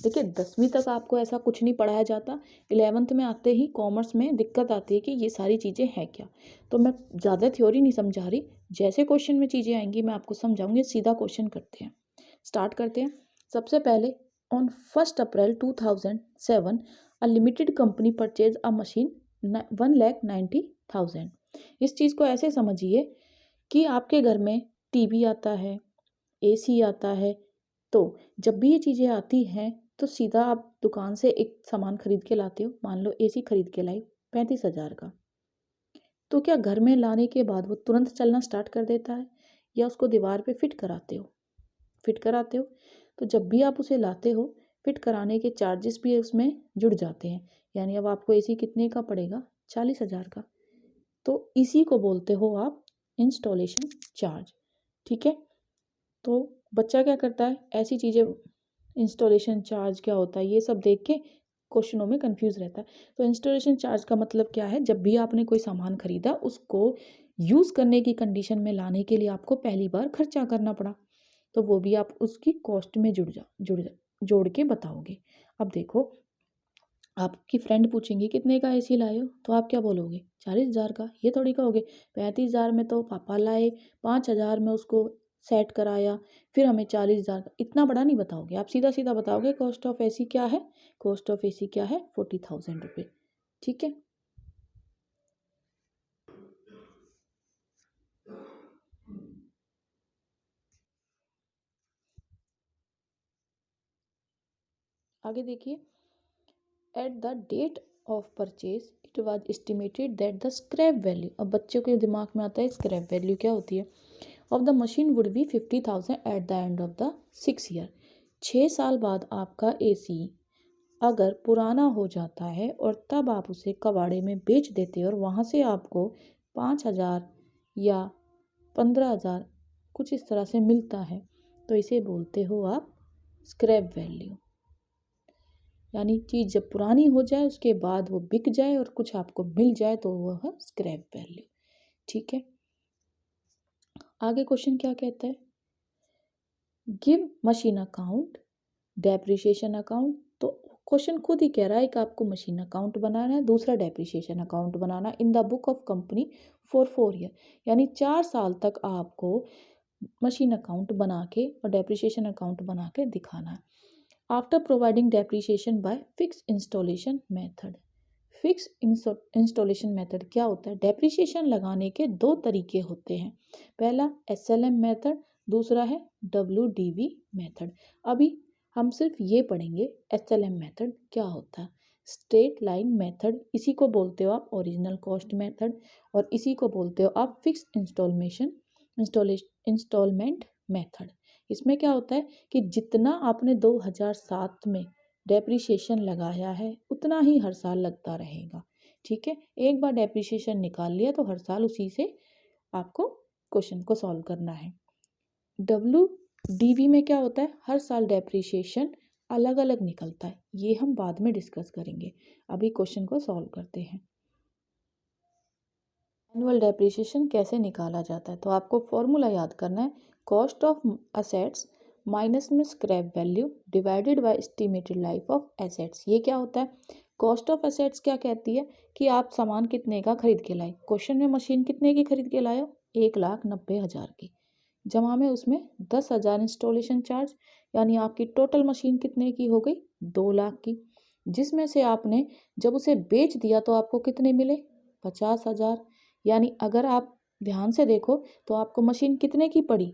देखिए 10वीं तक आपको ऐसा कुछ नहीं पढ़ाया जाता, 11th में आते ही कॉमर्स में दिक्कत आती है कि ये सारी चीज़ें हैं क्या। तो मैं ज़्यादा थ्योरी नहीं समझा रही, जैसे क्वेश्चन में चीज़ें आएंगी मैं आपको समझाऊंगी। सीधा क्वेश्चन करते हैं, स्टार्ट करते हैं। सबसे पहले, on 1 April 2007 a limited company purchase a machine 1,90,000। इस चीज़ को ऐसे समझिए कि आपके घर में टीवी आता है, एसी आता है, तो जब भी ये चीज़ें आती हैं तो सीधा आप दुकान से एक सामान खरीद के लाते हो। मान लो एसी खरीद के लाई 35,000 का, तो क्या घर में लाने के बाद वो तुरंत चलना स्टार्ट कर देता है, या उसको दीवार पे फिट कराते हो? फिट कराते हो। तो जब भी आप उसे लाते हो, फिट कराने के चार्जेस भी उसमें जुड़ जाते हैं। यानी अब आपको एसी कितने का पड़ेगा? 40,000 का। तो इसी को बोलते हो आप इंस्टॉलेशन चार्ज। ठीक है। तो बच्चा क्या करता है, ऐसी चीज़ें, इंस्टॉलेशन चार्ज क्या होता है, ये सब देख के क्वेश्चनों में कंफ्यूज रहता है। तो इंस्टॉलेशन चार्ज का मतलब क्या है, जब भी आपने कोई सामान खरीदा उसको यूज़ करने की कंडीशन में लाने के लिए आपको पहली बार खर्चा करना पड़ा, तो वो भी आप उसकी कॉस्ट में जोड़ के बताओगे। अब देखो, आपकी फ्रेंड पूछेंगी कितने का एसी लाए हो, तो आप क्या बोलोगे? 40,000 का। ये थोड़ी कहोगे 35,000 में तो पापा लाए, 5,000 में उसको सेट कराया, फिर हमें 40,000 का। इतना बड़ा नहीं बताओगे, आप सीधा सीधा बताओगे कॉस्ट ऑफ एसी क्या है। कॉस्ट ऑफ एसी क्या है? 40,000 रुपये। ठीक है। आगे देखिए, at the date of purchase it was estimated that the scrap value. अब बच्चों के दिमाग में आता है स्क्रैप वैल्यू क्या होती है, of the machine would be 50,000 at the end of the 6 year. 6 साल बाद आपका एसी अगर पुराना हो जाता है और तब आप उसे कबाड़े में बेच देते हो और वहाँ से आपको 5,000 या 15,000 कुछ इस तरह से मिलता है, तो इसे बोलते हो आप स्क्रैप वैल्यू। यानी चीज़ जब पुरानी हो जाए उसके बाद वो बिक जाए और कुछ आपको मिल जाए तो वह स्क्रैप वैल्यू। ठीक है। आगे क्वेश्चन क्या कहता है, give machine account, depreciation account. तो क्वेश्चन खुद ही कह रहा है कि आपको मशीन अकाउंट बनाना है, दूसरा depreciation account banana in the book of company for 4 year. यानी 4 साल तक आपको मशीन अकाउंट बना के और डेप्रिसिएशन अकाउंट बना के दिखाना है। After providing depreciation by fix installation method. Fix installation method क्या होता है? डेप्रिसिएशन लगाने के दो तरीके होते हैं, पहला SLM मेथड, दूसरा है WDV मेथड। अभी हम सिर्फ ये पढ़ेंगे SLM मेथड क्या होता है। स्ट्रेट लाइन मेथड, इसी को बोलते हो आप ओरिजिनल कॉस्ट मेथड, और इसी को बोलते हो आप फिक्स इंस्टॉलमेंट मेथड। इसमें क्या होता है कि जितना आपने 2007 में डेप्रिसिएशन लगाया है उतना ही हर साल लगता रहेगा। ठीक है। एक बार डेप्रिसिएशन निकाल लिया तो हर साल उसी से आपको क्वेश्चन को सॉल्व करना है। WDV में क्या होता है, हर साल डेप्रिसिएशन अलग अलग निकलता है, ये हम बाद में डिस्कस करेंगे। अभी क्वेश्चन को सॉल्व करते हैं। एनुअल डेप्रिसिएशन कैसे निकाला जाता है, तो आपको फॉर्मूला याद करना है, कॉस्ट ऑफ असेट्स माइनस में scrap value divided by estimated life of assets. ये क्या होता है? कॉस्ट ऑफ एसेट्स क्या कहती है कि आप सामान कितने का खरीद के लाए। क्वेश्चन में मशीन कितने की खरीद के लाए हो? 1,90,000 की। जमा में उसमें 10,000 इंस्टॉलेशन चार्ज, यानी आपकी टोटल मशीन कितने की हो गई? 2 लाख की। जिसमें से आपने जब उसे बेच दिया तो आपको कितने मिले? 50,000। यानी अगर आप ध्यान से देखो तो आपको मशीन कितने की पड़ी?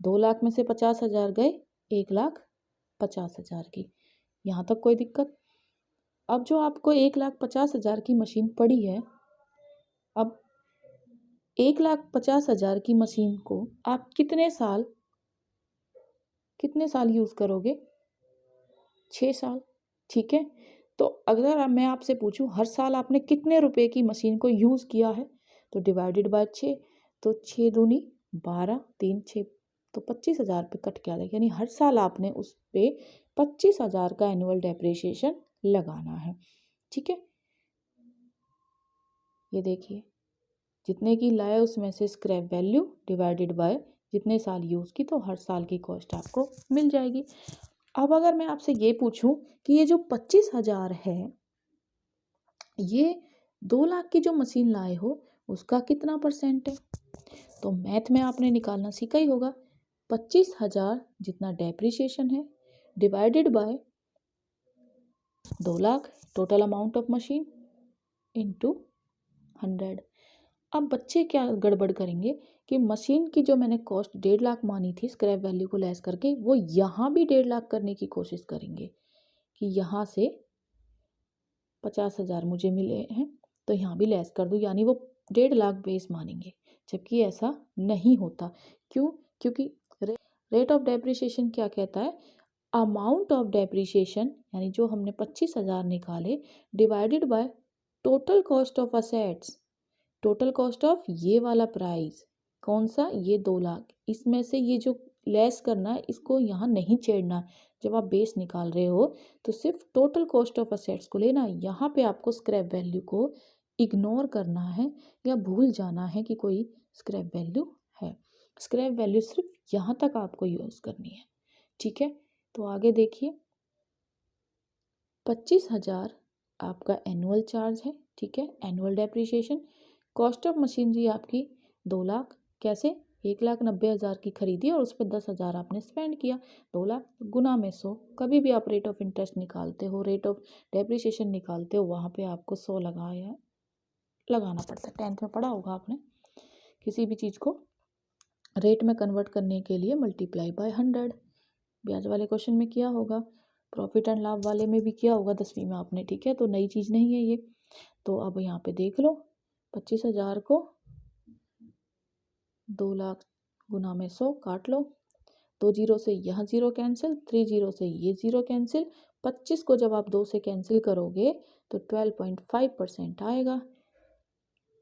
2 लाख में से 50,000 गए, 1,50,000 की। यहाँ तक कोई दिक्कत? अब जो आपको 1,50,000 की मशीन पड़ी है, अब 1,50,000 की मशीन को आप कितने साल यूज़ करोगे? 6 साल। ठीक है। तो अगर मैं आपसे पूछूं हर साल आपने कितने रुपए की मशीन को यूज़ किया है, तो डिवाइडेड बाय 6, तो 6 दूनी 12, 3 6, तो 25,000 पे कट के आ जाएगा। यानी हर साल आपने उस पे 25,000 का एनुअल डेप्रिसिएशन लगाना है। ठीक है। ये देखिए, जितने की लाए उसमें से स्क्रैप वैल्यू डिवाइडेड बाय जितने साल यूज़ की, तो हर साल की कॉस्ट आपको मिल जाएगी। अब अगर मैं आपसे ये पूछूं कि ये जो 25,000 है, ये 2 लाख की जो मशीन लाए हो उसका कितना परसेंट है? तो मैथ में आपने निकालना सीखा ही होगा। 25,000 जितना डेप्रिसिएशन है divided by 2 lakh total amount of machine into 100। अब बच्चे क्या गड़बड़ करेंगे कि मशीन की जो मैंने कॉस्ट 1.5 लाख मानी थी स्क्रैप वैल्यू को लेस करके, वो यहाँ भी 1.5 लाख करने की कोशिश करेंगे कि यहाँ से 50,000 मुझे मिले हैं तो यहाँ भी लेस कर दूँ, यानी वो 1.5 लाख बेस मानेंगे, जबकि ऐसा नहीं होता। क्यों? क्योंकि रेट ऑफ डेप्रिसिएशन क्या कहता है, अमाउंट ऑफ डेप्रिसिएशन यानी जो हमने 25,000 निकाले divided by total cost of assets, total cost of ये वाला प्राइस कौन सा, ये 2 लाख, इसमें से ये जो लेस करना है इसको यहाँ नहीं छेड़ना। जब आप बेस निकाल रहे हो तो सिर्फ टोटल कॉस्ट ऑफ असेट्स को लेना है, यहाँ पे आपको स्क्रैप वैल्यू को इग्नोर करना है या भूल जाना है कि कोई स्क्रैप वैल्यू है। स्क्रैप वैल्यू सिर्फ यहाँ तक आपको यूज़ करनी है, ठीक है। तो आगे देखिए, 25,000 आपका एनुअल चार्ज है, ठीक है, annual depreciation. Cost of machinery आपकी 2 लाख, कैसे, 1,90,000 की खरीदी और उस पर 10,000 आपने स्पेंड किया, 2 लाख गुना में 100। कभी भी आप रेट ऑफ इंटरेस्ट निकालते हो, रेट ऑफ डेप्रिसिएशन निकालते हो, वहाँ पे आपको 100 लगाना पड़ता है। 10th में पढ़ा होगा आपने, किसी भी चीज़ को रेट में कन्वर्ट करने के लिए मल्टीप्लाई बाय 100। ब्याज वाले क्वेश्चन में किया होगा, प्रॉफिट एंड लाभ वाले में भी किया होगा 10वीं में आपने, ठीक है, तो नई चीज़ नहीं है ये। तो अब यहाँ पे देख लो, 25,000 को 2 लाख गुना में 100 काट लो, 2 जीरो से यहाँ जीरो कैंसिल, 3 जीरो से ये जीरो कैंसिल, 25 को जब आप 2 से कैंसिल करोगे तो 12.5% आएगा,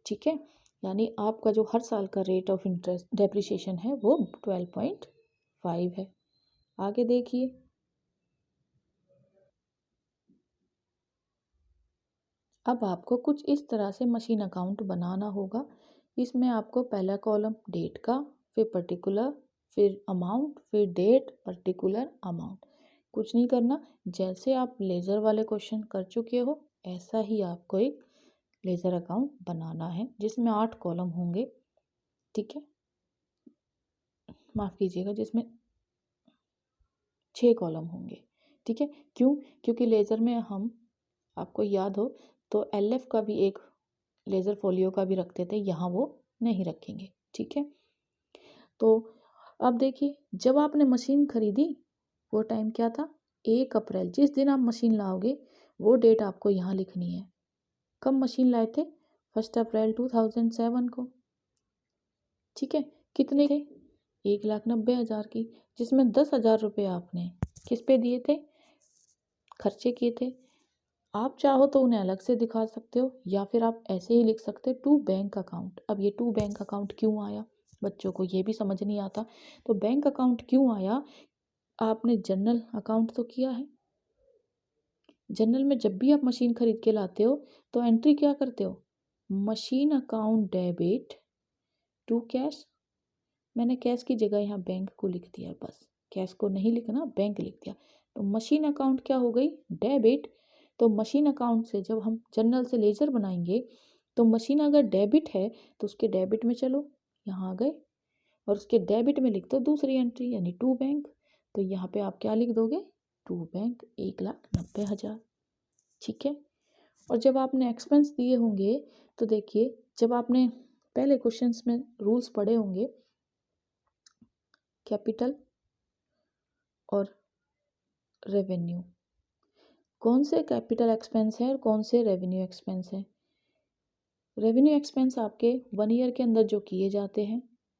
ठीक है। यानी आपका जो हर साल का रेट ऑफ इंटरेस्ट डेप्रिसिएशन है वो 12.5 है। आगे देखिए, अब आपको कुछ इस तरह से मशीन अकाउंट बनाना होगा। इसमें आपको पहला कॉलम डेट का, फिर पर्टिकुलर, फिर अमाउंट, फिर डेट, पर्टिकुलर, अमाउंट। कुछ नहीं करना, जैसे आप लेज़र वाले क्वेश्चन कर चुके हो ऐसा ही आपको एक लेज़र अकाउंट बनाना है जिसमें 8 कॉलम होंगे, ठीक है, माफ़ कीजिएगा, जिसमें 6 कॉलम होंगे, ठीक है। क्यों? क्योंकि लेज़र में हम, आपको याद हो तो LF का भी एक लेज़र फोलियो का भी रखते थे, यहाँ वो नहीं रखेंगे, ठीक है। तो अब देखिए, जब आपने मशीन खरीदी वो टाइम क्या था, 1 अप्रैल, जिस दिन आप मशीन लाओगे वो डेट आपको यहाँ लिखनी है। कब मशीन लाए थे? 1 अप्रैल 2007 को, ठीक है। कितने थे? 1,90,000 की, जिसमें 10,000 रुपये आपने किस पे दिए थे, खर्चे किए थे। आप चाहो तो उन्हें अलग से दिखा सकते हो या फिर आप ऐसे ही लिख सकते हो टू बैंक अकाउंट। अब ये टू बैंक अकाउंट क्यों आया, बच्चों को ये भी समझ नहीं आता। तो बैंक अकाउंट क्यों आया, आपने जनरल अकाउंट तो किया है, जनरल में जब भी आप मशीन खरीद के लाते हो तो एंट्री क्या करते हो, machine account debit to cash. मैंने कैश की जगह यहाँ बैंक को लिख दिया, बस कैश को नहीं लिखना, बैंक लिख दिया। तो मशीन अकाउंट क्या हो गई, डेबिट। तो मशीन अकाउंट से जब हम जनरल से लेजर बनाएंगे तो मशीन अगर डेबिट है तो उसके डेबिट में चलो, यहाँ आ गए, और उसके डेबिट में लिख दो दूसरी एंट्री यानी टू बैंक। तो यहाँ पे आप क्या लिख दोगे, टू बैंक 1,90,000, ठीक है। और जब आपने एक्सपेंस दिए होंगे तो देखिए, जब आपने पहले क्वेश्चंस में रूल्स पढ़े होंगे, कैपिटल और रेवेन्यू, कौन से कैपिटल एक्सपेंस है और कौन से रेवेन्यू एक्सपेंस है। रेवेन्यू एक्सपेंस आपके 1 ईयर के अंदर जो किए जाते हैं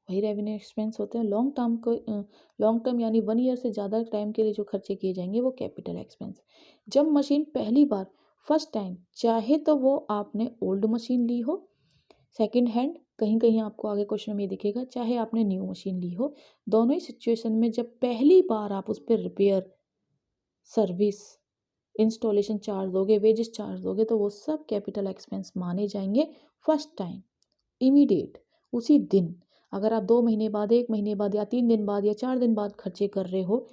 वही रेवेन्यू एक्सपेंस होते हैं। लॉन्ग टर्म यानी 1 ईयर से ज़्यादा टाइम के लिए जो खर्चे किए जाएंगे वो कैपिटल एक्सपेंस। जब मशीन पहली बार, फर्स्ट टाइम, चाहे तो वो आपने ओल्ड मशीन ली हो, सेकंड हैंड, कहीं कहीं आपको आगे क्वेश्चन में दिखेगा, चाहे आपने न्यू मशीन ली हो, दोनों ही सिचुएशन में जब पहली बार आप उस पर रिपेयर, सर्विस, इंस्टॉलेशन चार्ज दोगे, वेजेस चार्ज दोगे, तो वो सब कैपिटल एक्सपेंस माने जाएंगे फर्स्ट टाइम, इमीडिएट, उसी दिन। अगर आप 2 महीने बाद, 1 महीने बाद या 3 दिन बाद या 4 दिन बाद खर्चे कर रहे हो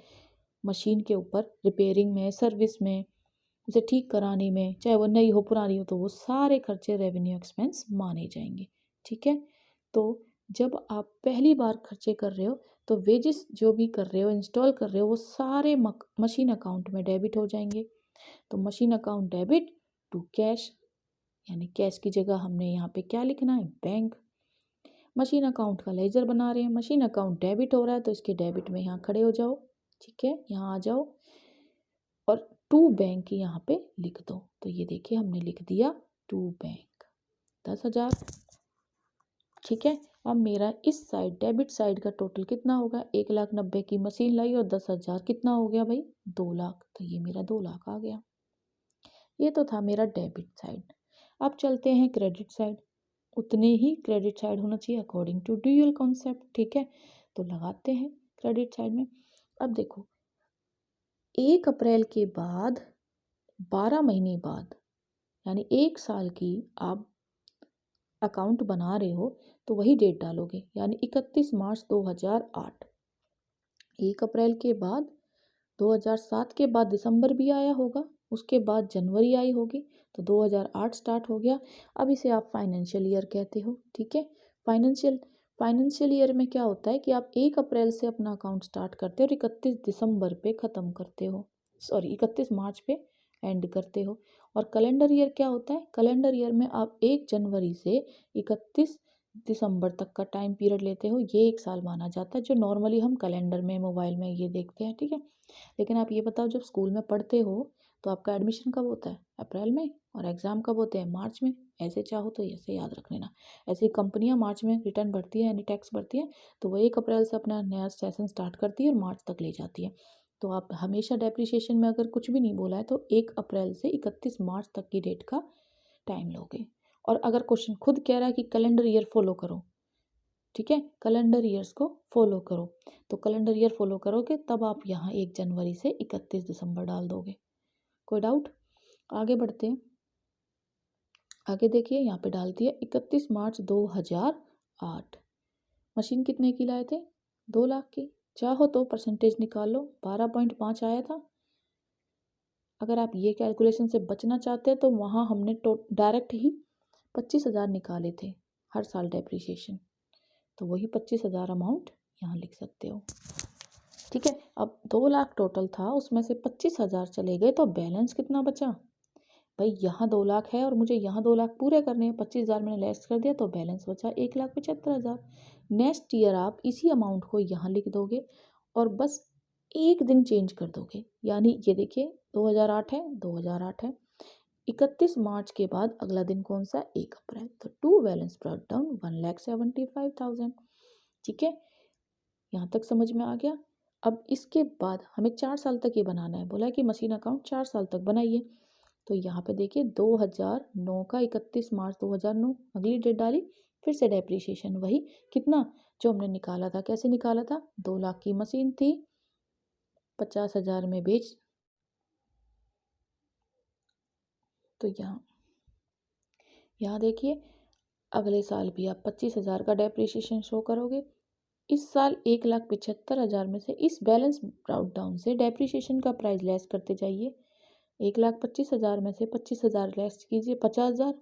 मशीन के ऊपर रिपेयरिंग में, सर्विस में, उसे ठीक कराने में, चाहे वो नई हो पुरानी हो, तो वो सारे खर्चे रेवेन्यू एक्सपेंस माने जाएंगे। ठीक है, तो जब आप पहली बार खर्चे कर रहे हो तो वेजेस जो भी कर रहे हो, इंस्टॉल कर रहे हो, वो सारे मशीन अकाउंट में डेबिट हो जाएंगे। तो machine account debit to cash, यानी कैश की जगह हमने यहाँ पे क्या लिखना है, बैंक। मशीन अकाउंट का लेजर बना रहे हैं, मशीन अकाउंट डेबिट हो रहा है तो इसके डेबिट में यहाँ खड़े हो जाओ। ठीक है, यहाँ आ जाओ और टू बैंक यहाँ पे लिख दो। तो ये देखिए हमने लिख दिया टू बैंक 10,000। ठीक है, अब मेरा इस साइड डेबिट साइड का टोटल कितना होगा, 1,90,000 की मशीन लाई और 10,000 कितना हो गया भाई, 2,00,000। तो ये मेरा 2,00,000 आ गया। ये तो था मेरा डेबिट साइड। अब चलते हैं क्रेडिट साइड। उतने ही क्रेडिट साइड होना चाहिए अकॉर्डिंग टू ड्यूअल कॉन्सेप्ट। ठीक है, तो लगाते हैं क्रेडिट साइड में। अब देखो 1 अप्रैल के बाद 12 महीने बाद, यानी 1 साल की आप अकाउंट बना रहे हो तो वही डेट डालोगे, यानी 31 मार्च 2008। 1 अप्रैल के बाद 2007 के बाद दिसंबर भी आया होगा, उसके बाद जनवरी आई होगी, तो 2008 स्टार्ट हो गया। अब इसे आप फाइनेंशियल ईयर कहते हो। ठीक है, फाइनेंशियल ईयर में क्या होता है कि आप 1 अप्रैल से अपना अकाउंट स्टार्ट करते हो और 31 दिसंबर पे ख़त्म करते हो, सॉरी 31 मार्च पे एंड करते हो। और कैलेंडर ईयर क्या होता है, कैलेंडर ईयर में आप 1 जनवरी से 31 दिसंबर तक का टाइम पीरियड लेते हो, ये 1 साल माना जाता है, जो नॉर्मली हम कैलेंडर में मोबाइल में ये देखते हैं। ठीक है, लेकिन आप ये बताओ जब स्कूल में पढ़ते हो तो आपका एडमिशन कब होता है, अप्रैल में, और एग्ज़ाम कब होते हैं, मार्च में। ऐसे चाहो तो ऐसे याद रख लेना। ऐसे कंपनियां मार्च में रिटर्न भरती है, यानी टैक्स भरती है, तो वो 1 अप्रैल से अपना नया सेशन स्टार्ट करती है और मार्च तक ले जाती है। तो आप हमेशा डेप्रिसिएशन में अगर कुछ भी नहीं बोला है तो 1 अप्रैल से 31 मार्च तक की डेट का टाइम लोगे। और अगर क्वेश्चन खुद कह रहा है कि कैलेंडर ईयर फॉलो करो, ठीक है, कैलेंडर ईयर्स को फॉलो करो, तो कैलेंडर ईयर फॉलो करोगे तब आप यहाँ 1 जनवरी से 31 दिसंबर डाल दोगे। कोई डाउट? आगे बढ़ते हैं। आगे देखिए यहाँ पे डालती है 31 मार्च 2008। मशीन कितने की लाए थे, 2,00,000 की। चाहो तो परसेंटेज निकाल लो, 12.5 आया था। अगर आप ये कैलकुलेशन से बचना चाहते हैं तो वहाँ हमने डायरेक्ट ही 25,000 निकाले थे हर साल डेप्रिसिएशन, तो वही 25,000 अमाउंट यहाँ लिख सकते हो। ठीक है, अब 2,00,000 टोटल था, उसमें से 25,000 चले गए तो बैलेंस कितना बचा भाई, यहाँ 2,00,000 है और मुझे यहाँ 2,00,000 पूरे करने हैं, 25,000 मैंने लेस कर दिया तो बैलेंस बचा 1,75,000। नेक्स्ट ईयर आप इसी अमाउंट को यहाँ लिख दोगे और बस एक दिन चेंज कर दोगे, यानी ये देखिए 2008 है, 2008 है, 31 मार्च के बाद अगला दिन कौन सा, 1 अप्रैल, तो टू बैलेंस ब्रॉट डाउन 1,75,000। ठीक है, यहाँ तक समझ में आ गया। अब इसके बाद हमें 4 साल तक ये बनाना है, बोला है कि मशीन अकाउंट 4 साल तक बनाइए। तो यहाँ पे देखिए 2009 का 31 मार्च 2009 अगली डेट डाली, फिर से डेप्रिसिएशन वही कितना जो हमने निकाला था। कैसे निकाला था, 2,00,000 की मशीन थी, 50,000 में बेच, तो यहाँ देखिए अगले साल भी आप 25,000 का डेप्रिसिएशन शो करोगे। इस साल 1,75,000 में से इस बैलेंस ब्राउट डाउन से डेप्रिसिएशन का प्राइस लेस करते जाइए। 1,25,000 में से 25,000 लेस कीजिए, 50,000